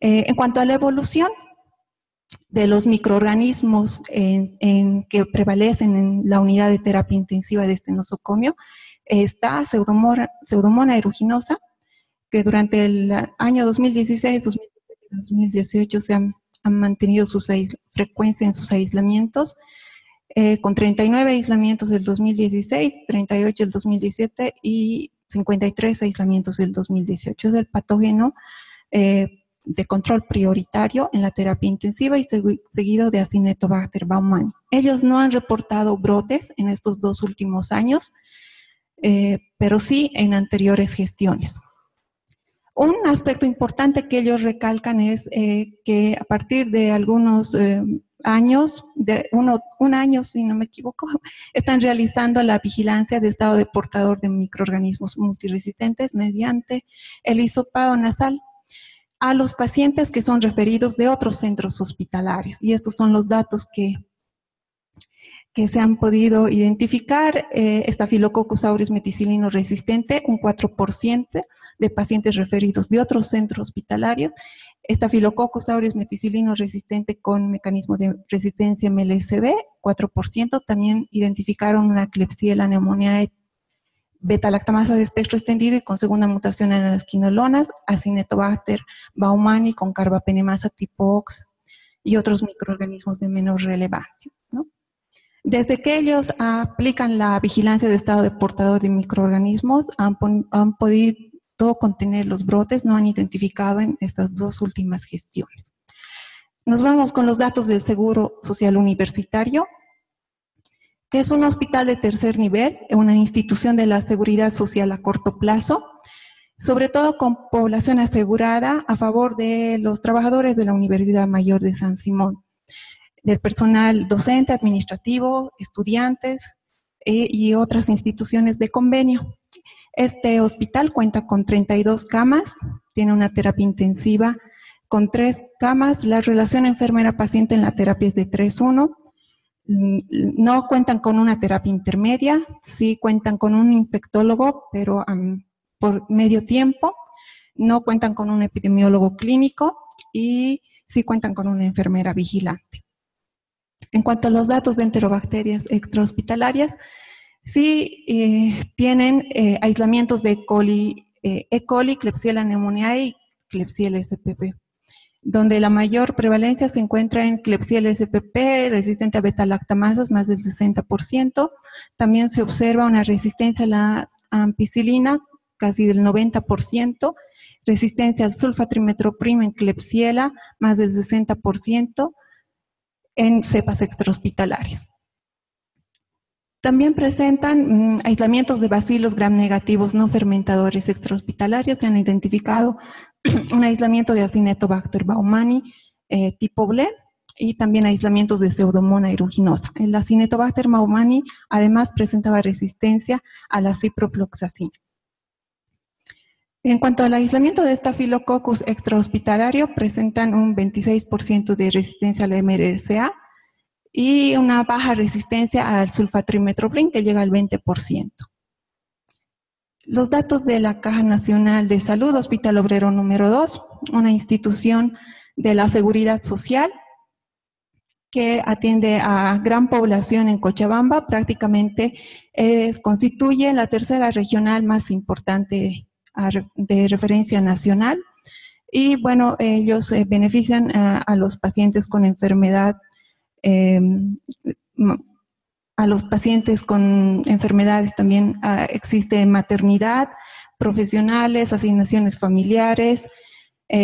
En cuanto a la evolución de los microorganismos que prevalecen en la unidad de terapia intensiva de este nosocomio, está Pseudomonas aeruginosa, que durante el año 2016, 2017 y 2018 se han mantenido frecuencia en sus aislamientos, con 39 aislamientos del 2016, 38 del 2017 y 53 aislamientos del 2018 del patógeno de control prioritario en la terapia intensiva y seguido de Acinetobacter baumannii. Ellos no han reportado brotes en estos 2 últimos años, pero sí en anteriores gestiones. Un aspecto importante que ellos recalcan es que a partir de algunos años, de un año si no me equivoco, están realizando la vigilancia de estado de portador de microorganismos multiresistentes mediante el hisopado nasal a los pacientes que son referidos de otros centros hospitalarios. Y estos son los datos que se han podido identificar. Staphylococcus aureus meticilino resistente, un 4% de pacientes referidos de otros centros hospitalarios. Staphylococcus aureus meticilino resistente con mecanismo de resistencia MLSB, 4%. También identificaron una Klebsiella pneumoniae beta-lactamasa de espectro extendido y con segunda mutación en las quinolonas, Acinetobacter baumannii con carbapenemasa tipo OX y otros microorganismos de menor relevancia, ¿no? Desde que ellos aplican la vigilancia de estado de portador de microorganismos, han podido contener los brotes, no han identificado en estas 2 últimas gestiones. Nos vamos con los datos del Seguro Social Universitario, que es un hospital de tercer nivel, una institución de la seguridad social a corto plazo, sobre todo con población asegurada a favor de los trabajadores de la Universidad Mayor de San Simón, del personal docente, administrativo, estudiantes y otras instituciones de convenio. Este hospital cuenta con 32 camas, tiene una terapia intensiva con 3 camas, la relación enfermera-paciente en la terapia es de 3:1, no cuentan con una terapia intermedia, sí cuentan con un infectólogo, pero por medio tiempo, no cuentan con un epidemiólogo clínico y sí cuentan con una enfermera vigilante. En cuanto a los datos de enterobacterias extrahospitalarias, sí tienen aislamientos de E. coli, Klebsiella pneumoniae y Klebsiella spp, donde la mayor prevalencia se encuentra en Klebsiella spp resistente a beta-lactamasas, más del 60%. También se observa una resistencia a la ampicilina, casi del 90%, resistencia al sulfatrimetoprim en Klebsiella, más del 60%, en cepas extrahospitalarias. También presentan aislamientos de bacilos gram negativos no fermentadores extrahospitalarios. Se han identificado un aislamiento de Acinetobacter baumannii tipo BLE y también aislamientos de Pseudomonas aeruginosa. El Acinetobacter baumannii además presentaba resistencia a la ciprofloxacina. En cuanto al aislamiento de Staphylococcus extrahospitalario, presentan un 26% de resistencia a la MRSA y una baja resistencia al sulfatrimetoprim que llega al 20%. Los datos de la Caja Nacional de Salud, Hospital Obrero número 2, una institución de la seguridad social que atiende a gran población en Cochabamba, prácticamente constituye la tercera regional más importante de referencia nacional. Y bueno, ellos benefician a los pacientes con enfermedad, a los pacientes con enfermedades también existe maternidad, profesionales, asignaciones familiares,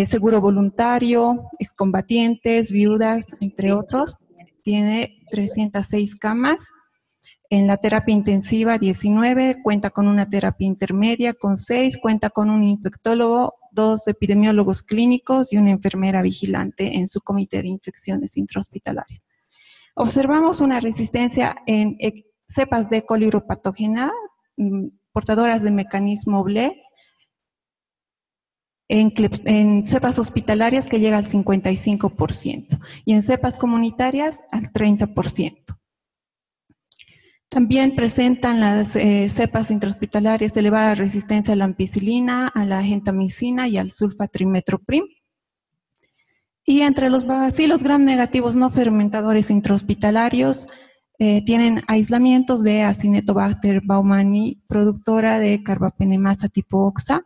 seguro voluntario, excombatientes, viudas, entre otros. Tiene 306 camas. En la terapia intensiva 19, cuenta con una terapia intermedia con 6, cuenta con un infectólogo, 2 epidemiólogos clínicos y una enfermera vigilante en su comité de infecciones intrahospitalarias. Observamos una resistencia en cepas de coli uropatógena, portadoras de mecanismo BLE, en cepas hospitalarias que llega al 55% y en cepas comunitarias al 30%. También presentan las cepas intrahospitalarias de elevada resistencia a la ampicilina, a la gentamicina y al sulfatrimetoprim. Y entre los bacilos gram negativos no fermentadores intrahospitalarios tienen aislamientos de Acinetobacter baumannii, productora de carbapenemasa tipo OXA,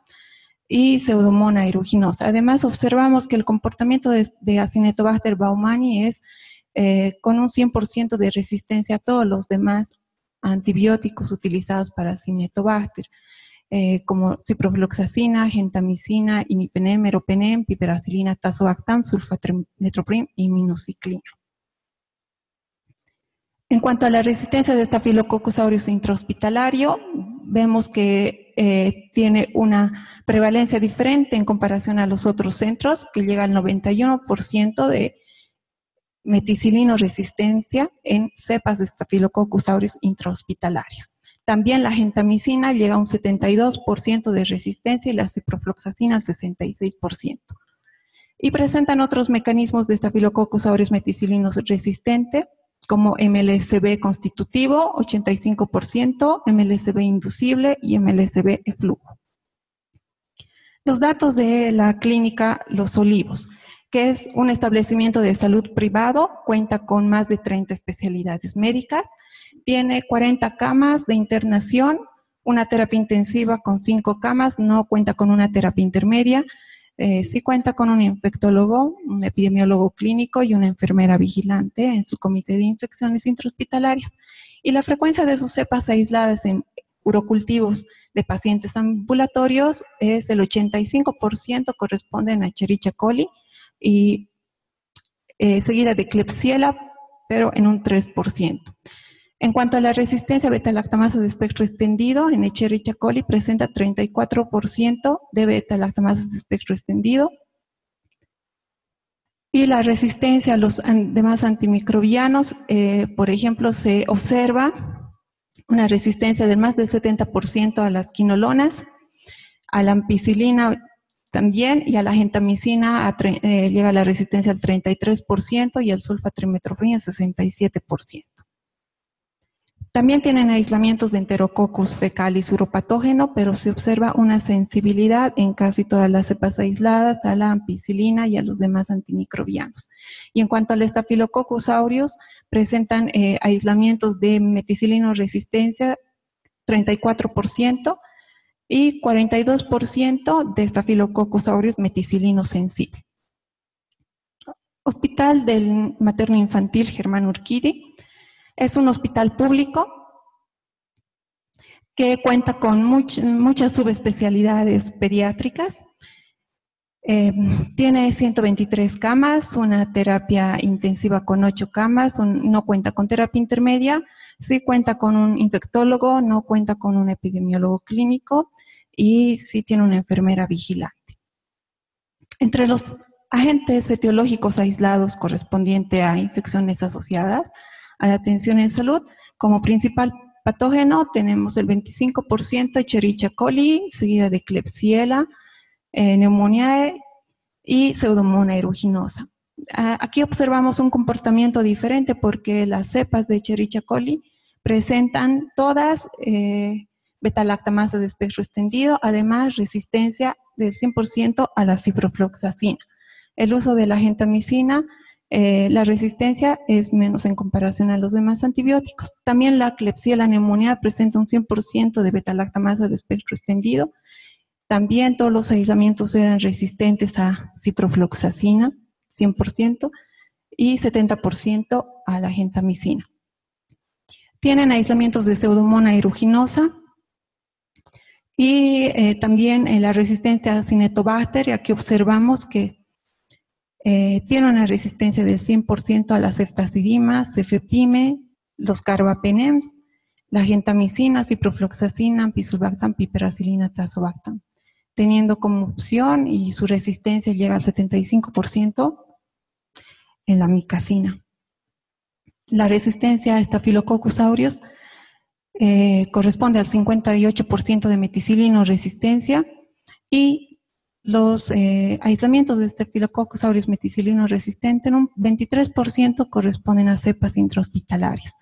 y Pseudomonas aeruginosa. Además, observamos que el comportamiento de Acinetobacter baumannii es con un 100% de resistencia a todos los demás antibióticos utilizados para Acinetobacter, como ciprofloxacina, gentamicina, imipenem, meropenem, piperacilina, tazobactam, sulfametoprim y minociclina. En cuanto a la resistencia de Staphylococcus aureus intrahospitalario, vemos que tiene una prevalencia diferente en comparación a los otros centros, que llega al 91% de meticilino resistencia en cepas de Staphylococcus aureus intrahospitalarios. También la gentamicina llega a un 72% de resistencia y la ciprofloxacina al 66%. Y presentan otros mecanismos de Staphylococcus aureus meticilino resistente, como MLSB constitutivo, 85%, MLSB inducible y MLSB eflujo. Los datos de la clínica Los Olivos, que es un establecimiento de salud privado, cuenta con más de 30 especialidades médicas, tiene 40 camas de internación, una terapia intensiva con 5 camas, no cuenta con una terapia intermedia, sí cuenta con un infectólogo, un epidemiólogo clínico y una enfermera vigilante en su comité de infecciones intrahospitalarias. Y la frecuencia de sus cepas aisladas en urocultivos de pacientes ambulatorios es el 85%, corresponden a Escherichia coli, y seguida de Klebsiella, pero en un 3%. En cuanto a la resistencia a beta-lactamasa de espectro extendido, en Escherichia coli presenta 34% de beta-lactamasas de espectro extendido. Y la resistencia a los demás antimicrobianos, por ejemplo, se observa una resistencia de más del 70% a las quinolonas, a la ampicilina también, y a la gentamicina llega la resistencia al 33% y al sulfatrimetoprim al 67%. También tienen aislamientos de Enterococcus fecalis uropatógeno, pero se observa una sensibilidad en casi todas las cepas aisladas a la ampicilina y a los demás antimicrobianos. Y en cuanto al Staphylococcus aureus, presentan aislamientos de meticilino resistencia 34% y 42% de Staphylococcus aureus meticilino sensible. Hospital del Materno Infantil Germán Urquidi. Es un hospital público que cuenta con muchas subespecialidades pediátricas. Tiene 123 camas, una terapia intensiva con 8 camas, no cuenta con terapia intermedia, sí cuenta con un infectólogo, no cuenta con un epidemiólogo clínico y sí tiene una enfermera vigilante. Entre los agentes etiológicos aislados correspondiente a infecciones asociadas a la atención en salud, como principal patógeno tenemos el 25% Escherichia coli, seguida de Klebsiella, Pneumoniae y Pseudomonas aeruginosa. Aquí observamos un comportamiento diferente porque las cepas de Escherichia coli presentan todas beta-lactamasa de espectro extendido, además resistencia del 100% a la ciprofloxacina. El uso de la gentamicina, la resistencia es menos en comparación a los demás antibióticos. También la Klebsiella pneumoniae presenta un 100% de beta-lactamasa de espectro extendido. También todos los aislamientos eran resistentes a ciprofloxacina, 100%, y 70% a la gentamicina. Tienen aislamientos de Pseudomonas aeruginosa y también la resistencia a Acinetobacter. Aquí observamos que tiene una resistencia del 100% a la ceftazidima, cefepime, los carbapenems, la gentamicina, ciprofloxacina, ampicilbactam, piperacilina, tazobactam, teniendo como opción, y su resistencia llega al 75% en la micacina. La resistencia a Staphylococcus aureus corresponde al 58% de meticilino resistencia, y los aislamientos de Staphylococcus aureus meticilino resistente, en un 23% corresponden a cepas intrahospitalarias.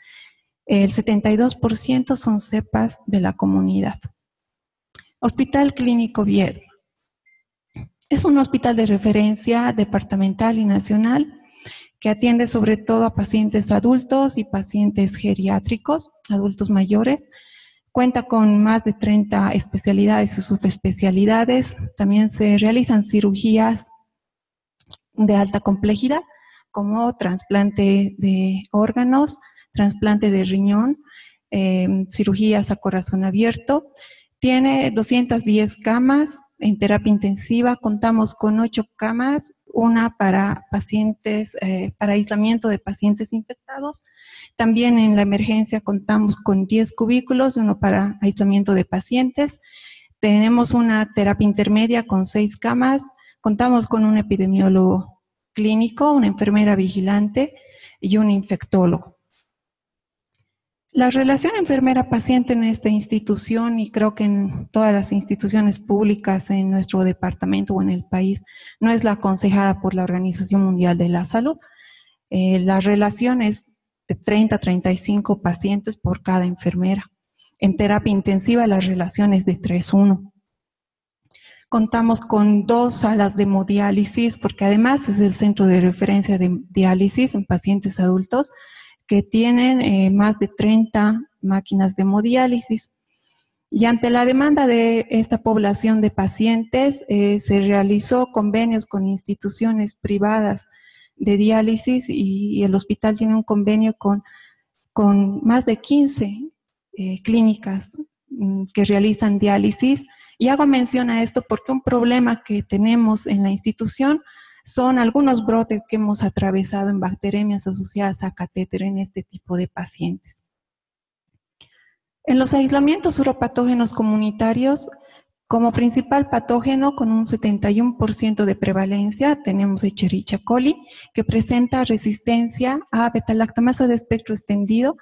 El 72% son cepas de la comunidad. Hospital Clínico Oviedo. Es un hospital de referencia departamental y nacional que atiende sobre todo a pacientes adultos y pacientes geriátricos, adultos mayores. Cuenta con más de 30 especialidades y subespecialidades. También se realizan cirugías de alta complejidad, como trasplante de órganos, trasplante de riñón, cirugías a corazón abierto. Tiene 210 camas en terapia intensiva. Contamos con 8 camas, una para pacientes, para aislamiento de pacientes infectados. También en la emergencia contamos con 10 cubículos, uno para aislamiento de pacientes. Tenemos una terapia intermedia con 6 camas. Contamos con un epidemiólogo clínico, una enfermera vigilante y un infectólogo. La relación enfermera-paciente en esta institución, y creo que en todas las instituciones públicas en nuestro departamento o en el país, no es la aconsejada por la Organización Mundial de la Salud. La relación es de 30 a 35 pacientes por cada enfermera. En terapia intensiva la relación es de 3:1. Contamos con 2 salas de hemodiálisis, porque además es el centro de referencia de diálisis en pacientes adultos, que tienen más de 30 máquinas de hemodiálisis. Y ante la demanda de esta población de pacientes, se realizó convenios con instituciones privadas de diálisis y el hospital tiene un convenio con más de 15 clínicas que realizan diálisis. Y hago mención a esto porque un problema que tenemos en la institución son algunos brotes que hemos atravesado en bacteremias asociadas a catéter en este tipo de pacientes. En los aislamientos uropatógenos comunitarios, como principal patógeno con un 71% de prevalencia, tenemos Escherichia coli, que presenta resistencia a beta-lactamasa de espectro extendido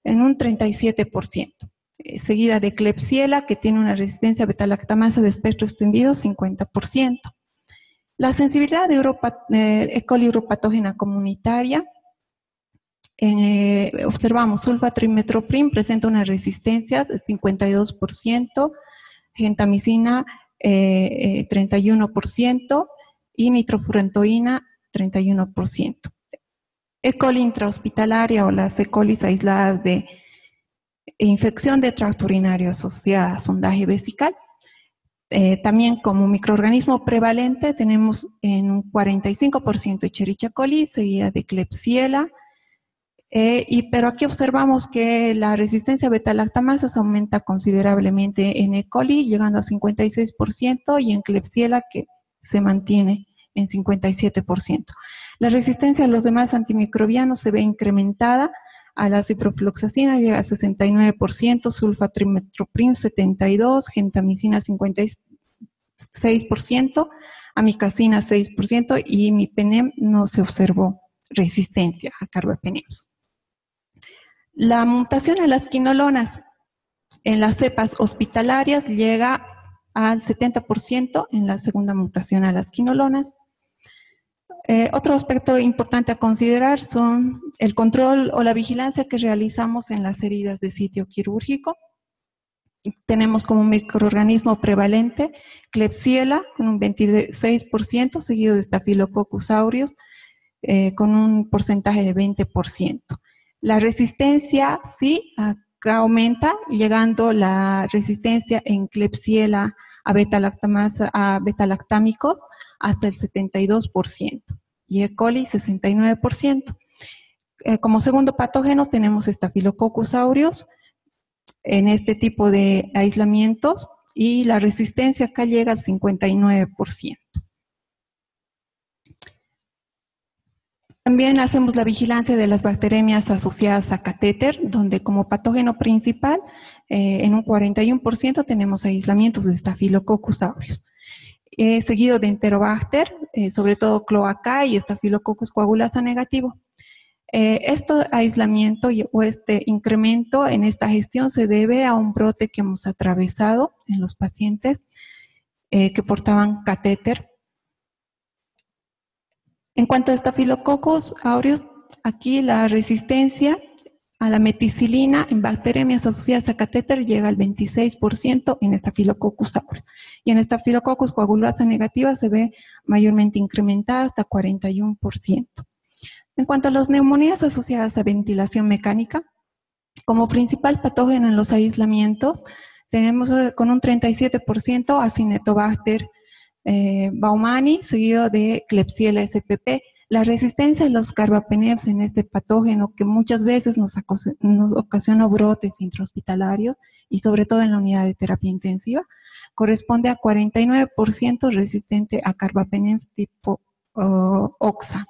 en un 37%. Seguida de Klebsiella, que tiene una resistencia a beta-lactamasa de espectro extendido, 50%. La sensibilidad de E. coli uropatógena comunitaria, observamos sulfatrimetoprim presenta una resistencia del 52%, gentamicina 31% y nitrofurantoína 31%. E. coli intrahospitalaria o las E. colis aisladas de infección de tracto urinario asociada a sondaje vesical. También como microorganismo prevalente tenemos en un 45% Escherichia coli, seguida de Klebsiella, pero aquí observamos que la resistencia a beta-lactamasas aumenta considerablemente en E. coli, llegando a 56%, y en Klebsiella, que se mantiene en 57%. La resistencia a los demás antimicrobianos se ve incrementada. A la ciprofloxacina llega a 69%, sulfatrimetoprim 72%, gentamicina 56%, amicacina 6% y mipenem no se observó resistencia a carbapenems. La mutación a las quinolonas en las cepas hospitalarias llega al 70% en la segunda mutación a las quinolonas. Otro aspecto importante a considerar son el control o la vigilancia que realizamos en las heridas de sitio quirúrgico. Tenemos como microorganismo prevalente Klebsiella con un 26%, seguido de Staphylococcus aureus con un porcentaje de 20%. La resistencia sí acá aumenta, llegando la resistencia en Klebsiella a beta-lactámicos hasta el 72% y E. coli 69%. Como segundo patógeno tenemos Staphylococcus aureus en este tipo de aislamientos y la resistencia acá llega al 59%. También hacemos la vigilancia de las bacteremias asociadas a catéter, donde como patógeno principal, en un 41% tenemos aislamientos de Staphylococcus aureus. Seguido de Enterobacter, sobre todo Cloacae y Staphylococcus coagulasa negativo. Este aislamiento o este incremento en esta gestión se debe a un brote que hemos atravesado en los pacientes que portaban catéter. En cuanto a Staphylococcus aureus, aquí la resistencia A la meticilina en bacteremias asociadas a catéter llega al 26% en Staphylococcus aureus. Y en Staphylococcus coagulasa negativa se ve mayormente incrementada hasta 41%. En cuanto a las neumonías asociadas a ventilación mecánica, como principal patógeno en los aislamientos, tenemos con un 37% Acinetobacter baumannii, seguido de Klebsiella spp. La resistencia a los carbapenems en este patógeno, que muchas veces nos ocasiona brotes intrahospitalarios y sobre todo en la unidad de terapia intensiva, corresponde a 49% resistente a carbapenems tipo OXA.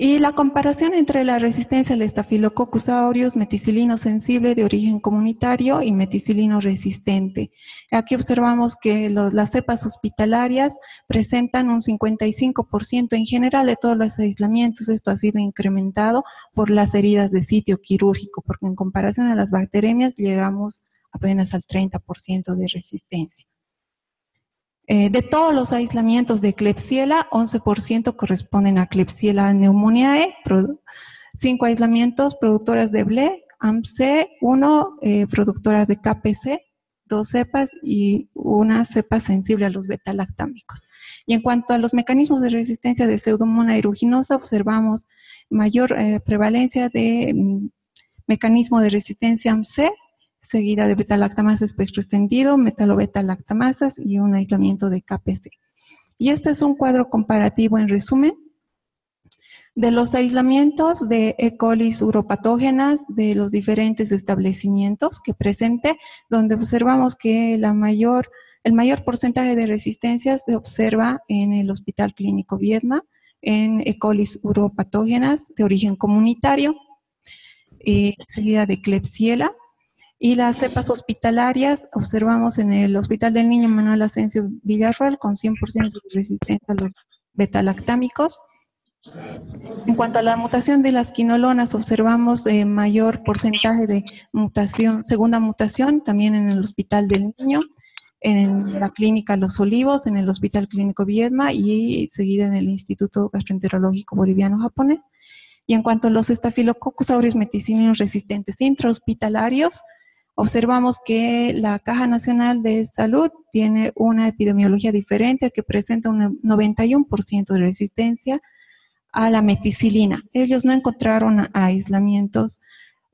Y la comparación entre la resistencia al Staphylococcus aureus meticilino sensible de origen comunitario y meticilino resistente. Aquí observamos que las cepas hospitalarias presentan un 55% en general de todos los aislamientos. Esto ha sido incrementado por las heridas de sitio quirúrgico, porque en comparación a las bacteremias llegamos apenas al 30% de resistencia. De todos los aislamientos de Klebsiella, 11% corresponden a Klebsiella pneumoniae, 5 aislamientos productoras de BLE, AMC, 1 productoras de KPC, 2 cepas y una cepa sensible a los beta-lactámicos. Y en cuanto a los mecanismos de resistencia de Pseudomonas aeruginosa, observamos mayor prevalencia de mecanismo de resistencia AMC, seguida de beta-lactamasa espectro extendido, metalobeta-lactamasas y un aislamiento de KPC. Y este es un cuadro comparativo en resumen de los aislamientos de E. coli uropatógenas de los diferentes establecimientos que presenté, donde observamos que el mayor porcentaje de resistencia se observa en el Hospital Clínico Viedma, en E. coli uropatógenas de origen comunitario, seguida de Klebsiella. Y las cepas hospitalarias observamos en el Hospital del Niño Manuel Asensio Villarroel con 100% de resistencia a los beta-lactámicos. En cuanto a la mutación de las quinolonas, observamos mayor porcentaje de mutación, segunda mutación, también en el Hospital del Niño, en la Clínica Los Olivos, en el Hospital Clínico Viedma y seguida en el Instituto Gastroenterológico Boliviano-Japonés. Y en cuanto a los Staphylococcus aureus meticilinos resistentes intrahospitalarios, observamos que la Caja Nacional de Salud tiene una epidemiología diferente que presenta un 91% de resistencia a la meticilina. Ellos no encontraron aislamientos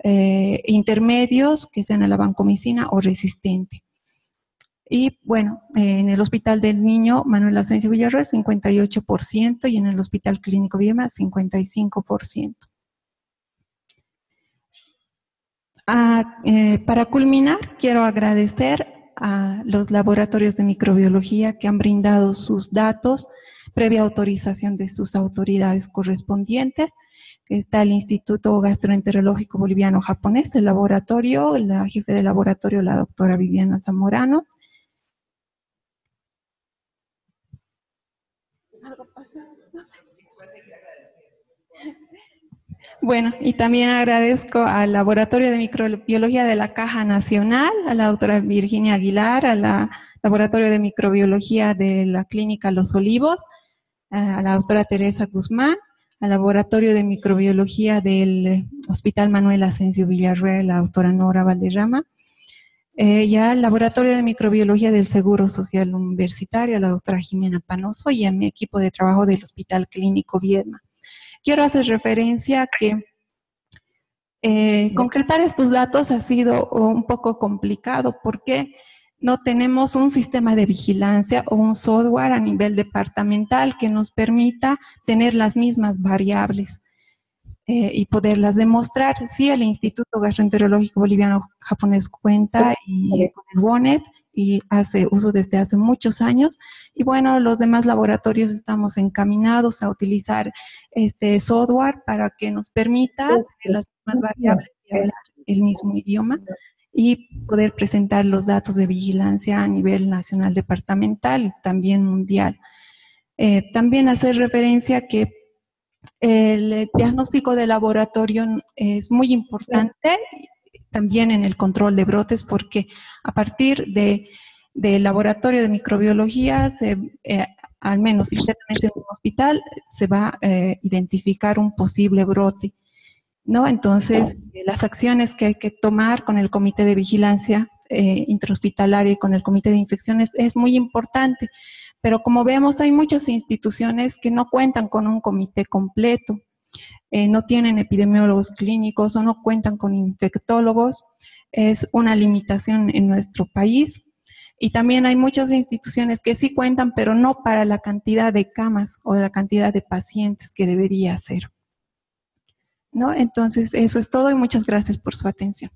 intermedios que sean a la vancomicina o resistente. Y bueno, en el Hospital del Niño Manuel Asensio Villarroel 58% y en el Hospital Clínico Viedma 55%. Para culminar, quiero agradecer a los laboratorios de microbiología que han brindado sus datos previa autorización de sus autoridades correspondientes. Está el Instituto Gastroenterológico Boliviano-Japonés, el laboratorio, la jefe de laboratorio, la doctora Viviana Zamorano. Bueno, y también agradezco al Laboratorio de Microbiología de la Caja Nacional, a la doctora Virginia Aguilar, al Laboratorio de Microbiología de la Clínica Los Olivos, a la doctora Teresa Guzmán, al Laboratorio de Microbiología del Hospital Manuel Asensio Villarroel, la doctora Nora Valderrama, y al Laboratorio de Microbiología del Seguro Social Universitario, a la doctora Jimena Panoso, y a mi equipo de trabajo del Hospital Clínico Viedma. Quiero hacer referencia a que concretar estos datos ha sido un poco complicado porque no tenemos un sistema de vigilancia o un software a nivel departamental que nos permita tener las mismas variables y poderlas demostrar. Sí, el Instituto Gastroenterológico Boliviano-Japonés cuenta y con el WONET y hace uso desde hace muchos años. Y bueno, los demás laboratorios estamos encaminados a utilizar este software para que nos permita tener las mismas variables y hablar el mismo idioma y poder presentar los datos de vigilancia a nivel nacional, departamental y también mundial. También hacer referencia a que el diagnóstico de laboratorio es muy importante también en el control de brotes porque a partir del laboratorio de microbiología, al menos internamente en un hospital, se va a identificar un posible brote. ¿no? Entonces, las acciones que hay que tomar con el Comité de Vigilancia Intrahospitalaria y con el Comité de Infecciones es muy importante, pero como vemos, hay muchas instituciones que no cuentan con un comité completo, no tienen epidemiólogos clínicos o no cuentan con infectólogos, es una limitación en nuestro país. Y también hay muchas instituciones que sí cuentan, pero no para la cantidad de camas o la cantidad de pacientes que debería ser, ¿no? Entonces, eso es todo y muchas gracias por su atención.